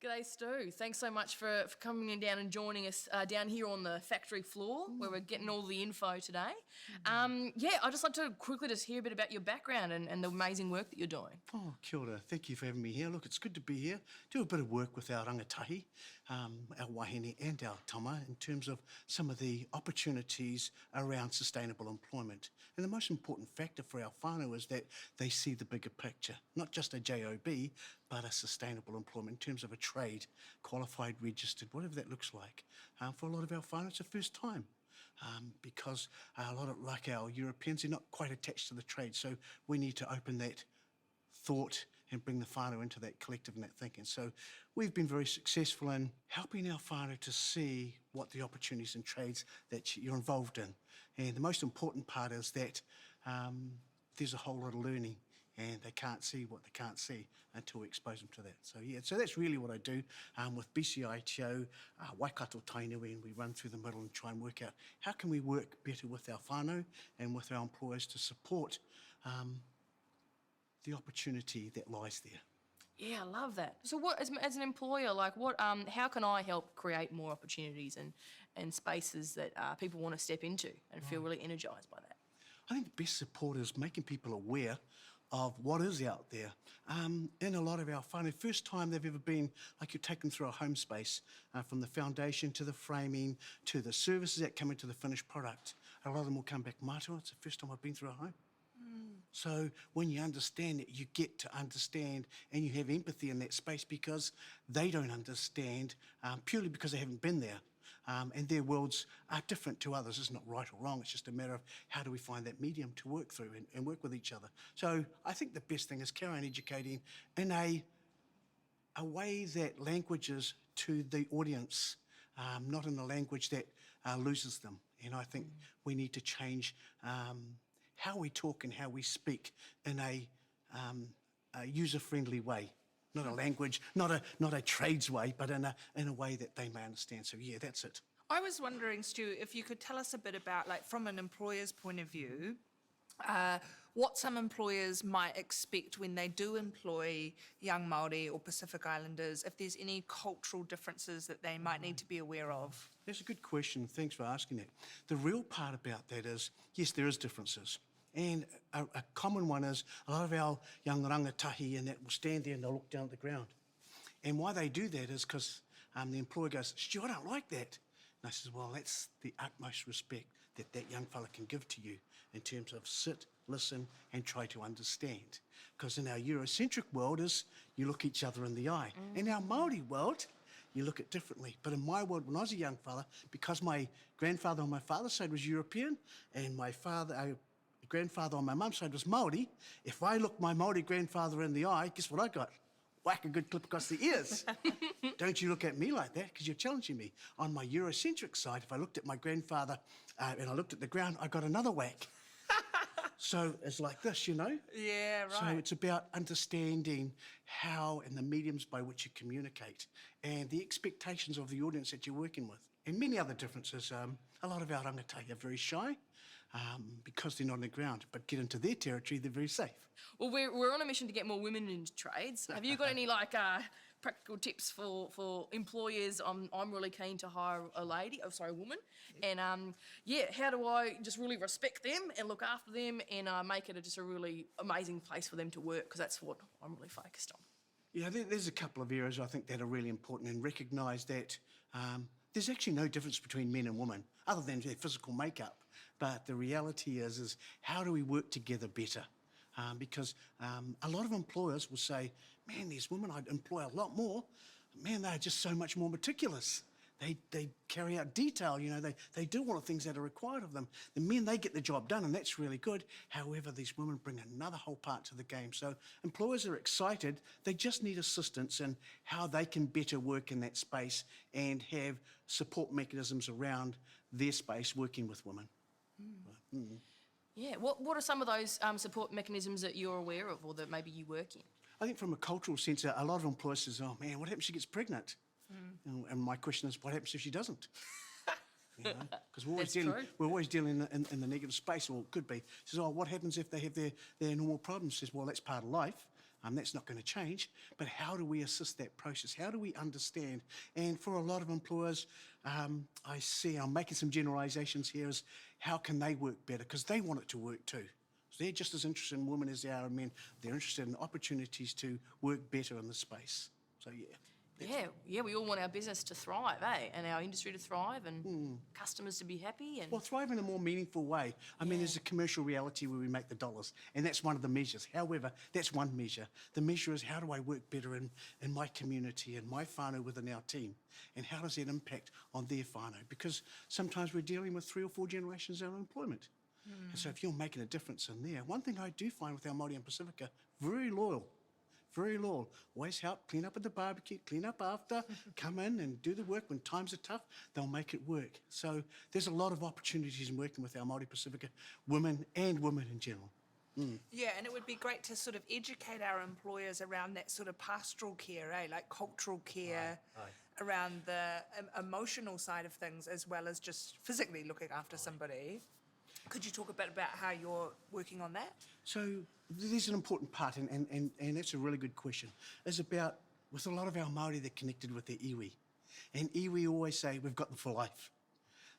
G'day Stu, thanks so much for coming in down and joining us down here on the factory floor where we're getting all the info today. I'd just like to quickly just hear a bit about your background and the amazing work that you're doing. Oh, kia ora. Thank you for having me here. Look, it's good to be here. Do a bit of work with our rangatahi, our wahine and our tama in terms of some of the opportunities around sustainable employment. And the most important factor for our whānau is that they see the bigger picture, not just a JOB, but a sustainable employment in terms of a trade, qualified, registered, whatever that looks like. For a lot of our whānau, it's the first time. Because a lot of, like our Europeans, they're not quite attached to the trade. So we need to open that thought and bring the whānau into that collective and that thinking. So we've been very successful in helping our whānau to see what the opportunities and trades that you're involved in. And the most important part is that there's a whole lot of learning, and they can't see what they can't see until we expose them to that. So so that's really what I do with BCITO, Waikato Tainui, and we run through the middle and try and work out how can we work better with our whānau and with our employers to support the opportunity that lies there. Yeah, I love that. So what, as an employer, like how can I help create more opportunities and spaces that people want to step into and feel really energised by that? I think the best support is making people aware of what is out there. In a lot of our whānau, first time they've ever been, like you're taken through a home space, from the foundation to the framing, to the services that come into the finished product. A lot of them will come back, Mātua, it's the first time I've been through a home. So when you understand it, you get to understand and you have empathy in that space because they don't understand purely because they haven't been there. And their worlds are different to others. It's not right or wrong. It's just a matter of how do we find that medium to work through and work with each other. So I think the best thing is carry on educating in a way that languages to the audience, not in a language that loses them. And I think we need to change how we talk and how we speak in a user-friendly way. Not a language, not a trades way, but in a way that they may understand. So yeah, that's it. I was wondering, Stu, if you could tell us a bit about, like, from an employer's point of view, what some employers might expect when they do employ young Māori or Pacific Islanders, if there's any cultural differences that they might need to be aware of. That's a good question. Thanks for asking that. The real part about that is, yes, there is differences. And a common one is a lot of our young rangatahi and that will stand there and they'll look down at the ground. And why they do that is because the employer goes, Stu, I don't like that. And I says, well, that's the utmost respect that that young fella can give to you in terms of sit, listen and try to understand. Because in our Eurocentric world is you look each other in the eye. In our Māori world, you look at it differently. But in my world, when I was a young fella, because my grandfather on my father's side was European and my grandfather on my mum's side was Māori, if I looked my Māori grandfather in the eye, guess what I got? Whack a good clip across the ears. Don't you look at me like that because you're challenging me. On my Eurocentric side, if I looked at my grandfather and I looked at the ground, I got another whack. So it's like this, you know? Yeah, right. So it's about understanding how and the mediums by which you communicate and the expectations of the audience that you're working with. And many other differences. A lot of our rangatahi are very shy because they're not on the ground, but get into their territory, they're very safe. Well, we're on a mission to get more women into trades. Have you got any practical tips for employers? I'm really keen to hire a woman. And how do I just really respect them and look after them and make it just a really amazing place for them to work? Because that's what I'm really focused on. Yeah, there's a couple of areas I think that are really important and recognise that there's actually no difference between men and women other than their physical makeup. But the reality is how do we work together better? Because a lot of employers will say, man, these women I'd employ a lot more. Man, they're just so much more meticulous. They carry out detail, you know, they do all the things that are required of them. The men, they get the job done, and that's really good. However, these women bring another whole part to the game. So employers are excited. They just need assistance in how they can better work in that space and have support mechanisms around their space working with women. Yeah, what are some of those support mechanisms that you're aware of or that maybe you work in? I think from a cultural sense, a lot of employers say, oh man, what happens if she gets pregnant? And my question is, what happens if she doesn't? Because we're always dealing in the negative space, or it could be. Says, oh, what happens if they have their normal problems? Says, well, that's part of life. That's not going to change, but how do we assist that process? How do we understand? And for a lot of employers, I see, I'm making some generalisations here, is how can they work better? Because they want it to work too. So they're just as interested in women as they are in men. They're interested in opportunities to work better in the space. So yeah. Yeah, we all want our business to thrive, and our industry to thrive, and customers to be happy. And Well, thrive in a more meaningful way. I mean, there's a commercial reality where we make the dollars, and that's one of the measures. However, that's one measure. The measure is how do I work better in my community and my whānau within our team, and how does that impact on their whānau? Because sometimes we're dealing with 3 or 4 generations of unemployment. And so if you're making a difference in there, one thing I do find with our Māori and Pasifika, very loyal. Very loyal. Always help, clean up at the barbecue, clean up after, come in and do the work. When times are tough, they'll make it work. So there's a lot of opportunities in working with our Māori Pasifika women and women in general. Yeah, and it would be great to sort of educate our employers around that sort of pastoral care, like cultural care, around the emotional side of things, as well as just physically looking after somebody. Could you talk a bit about how you're working on that? So there's an important part, and that's a really good question. It's about, with a lot of our Māori, they're connected with their iwi. And iwi always say, we've got them for life.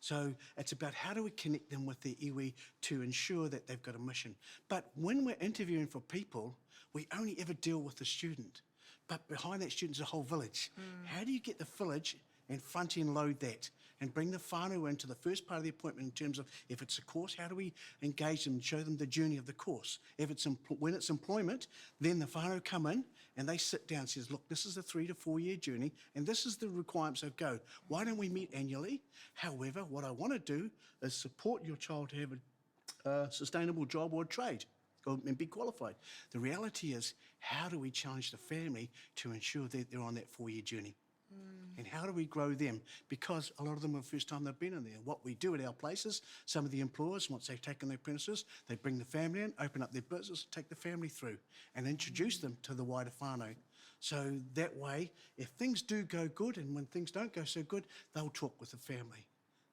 So it's about how do we connect them with their iwi to ensure that they've got a mission. But when we're interviewing for people, we only ever deal with the student. But behind that student's a whole village. How do you get the village and front-end load that and bring the whānau into the first part of the appointment in terms of if it's a course, how do we engage them and show them the journey of the course? If it's when it's employment, then the whānau come in and they sit down and says, look, this is a 3 to 4 year journey and this is the requirements of go. Why don't we meet annually? However, what I want to do is support your child to have a sustainable job or trade and be qualified. The reality is, how do we challenge the family to ensure that they're on that 4 year journey? And how do we grow them? Because a lot of them are the first time they've been in there. What we do at our places, some of the employers, once they've taken their apprentices, they bring the family in, open up their business, take the family through and introduce them to the wider whānau. So that way, if things do go good and when things don't go so good, they'll talk with the family.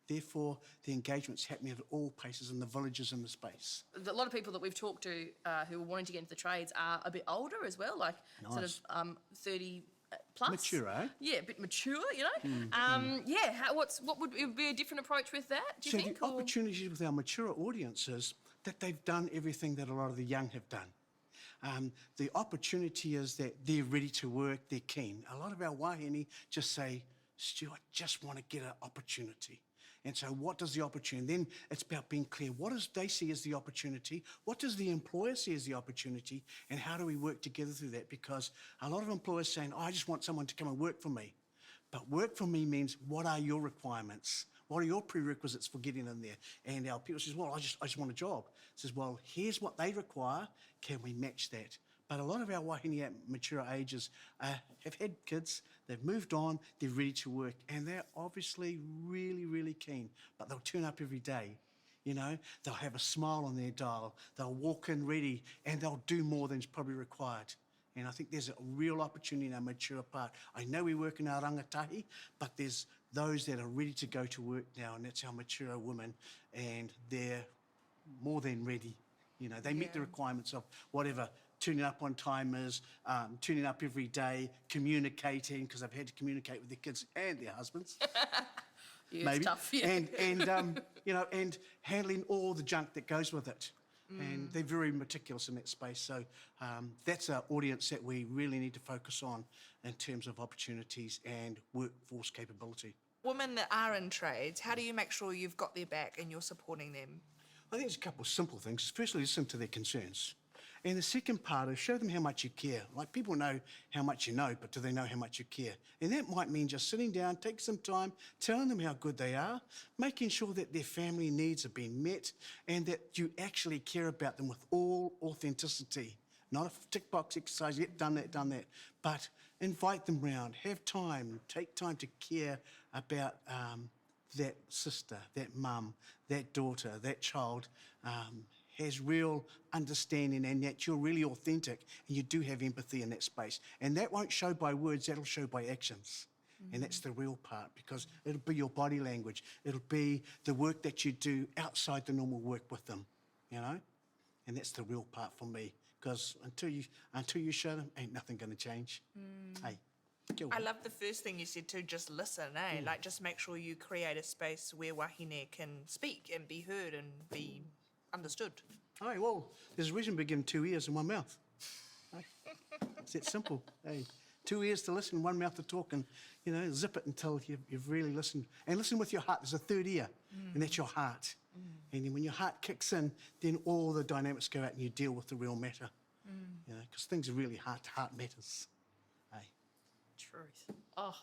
Therefore, the engagement's happening at all places in the villages in the space. a lot of people that we've talked to who are wanting to get into the trades are a bit older as well, like sort of 30 plus. Mature, eh? Yeah, a bit mature, you know. What would be a different approach with that? Do you think? The opportunities with our mature audiences that they've done everything that a lot of the young have done. The opportunity is that they're ready to work, they're keen. A lot of our wahine just say, Stu, I just want to get an opportunity. And so what does the opportunity, then it's about being clear. What does they see as the opportunity? What does the employer see as the opportunity? And how do we work together through that? Because a lot of employers saying, I just want someone to come and work for me. But work for me means, what are your requirements? What are your prerequisites for getting in there? And our people says, well, I just want a job. Says, well, here's what they require. Can we match that? But a lot of our wahine at mature ages have had kids, they've moved on, they're ready to work, and they're obviously really, really keen, but they'll turn up every day. You know, they'll have a smile on their dial, they'll walk in ready, and they'll do more than's probably required. And I think there's a real opportunity in our mature part. I know we work in our rangatahi, but there's those that are ready to go to work now, and that's our mature women, and they're more than ready. You know, they meet the requirements of whatever turning up on time is, turning up every day, communicating, because I've had to communicate with their kids and their husbands. Yeah, maybe. It's tough, yeah. And you know, and handling all the junk that goes with it. And they're very meticulous in that space. So that's our audience that we really need to focus on in terms of opportunities and workforce capability. Women that are in trades, how do you make sure you've got their back and you're supporting them? I think there's a couple of simple things. Firstly, listen to their concerns. And the second part is show them how much you care. Like, people know how much you know, but do they know how much you care? And that might mean just sitting down, take some time, telling them how good they are, making sure that their family needs are being met, and that you actually care about them with all authenticity. Not a tick box exercise, yep, done that. But invite them round, have time, take time to care about that sister, that mum, that daughter, that child, has real understanding, and that you're really authentic and you do have empathy in that space. And that won't show by words, that'll show by actions. And that's the real part, because it'll be your body language. It'll be the work that you do outside the normal work with them, you know? And that's the real part for me, because until you show them, ain't nothing going to change. Hey, kia I ora. love the first thing you said too, just listen, eh? Like, just make sure you create a space where wahine can speak and be heard and be understood. Hey, well, there's a reason we give them 2 ears and 1 mouth. Hey, it's that simple. Hey, 2 ears to listen, 1 mouth to talk, and, you know, zip it until you've really listened. And listen with your heart. There's a third ear, and that's your heart. And then when your heart kicks in, then all the dynamics go out and you deal with the real matter. You know, because things are really heart matters. Hey. Truth. Oh,